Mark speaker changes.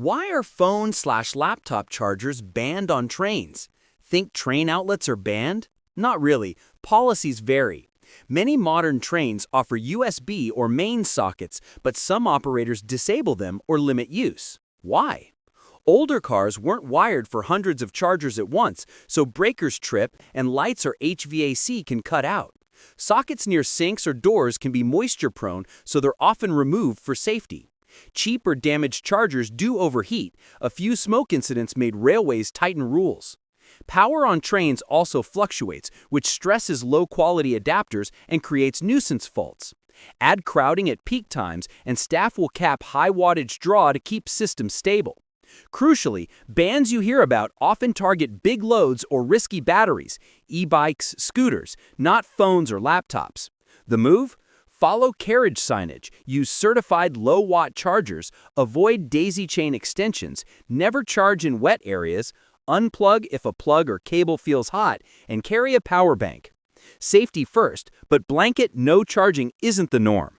Speaker 1: Why are phone/laptop chargers banned on trains? Think train outlets are banned? Not really. Policies vary. Many modern trains offer USB or main sockets, but some operators disable them or limit use. Why? Older cars weren't wired for hundreds of chargers at once, so breakers trip and lights or HVAC can cut out. Sockets near sinks or doors can be moisture-prone, so they're often removed for safety. Cheap or damaged chargers do overheat. A few smoke incidents made railways tighten rules. Power on trains also fluctuates, which stresses low-quality adapters and creates nuisance faults. Add crowding at peak times, and staff will cap high-wattage draw to keep systems stable. Crucially, bans you hear about often target big loads or risky batteries, e-bikes, scooters, not phones or laptops. The move? Follow carriage signage, use certified low-watt chargers, avoid daisy chain extensions, never charge in wet areas, unplug if a plug or cable feels hot, and carry a power bank. Safety first, but blanket no charging isn't the norm.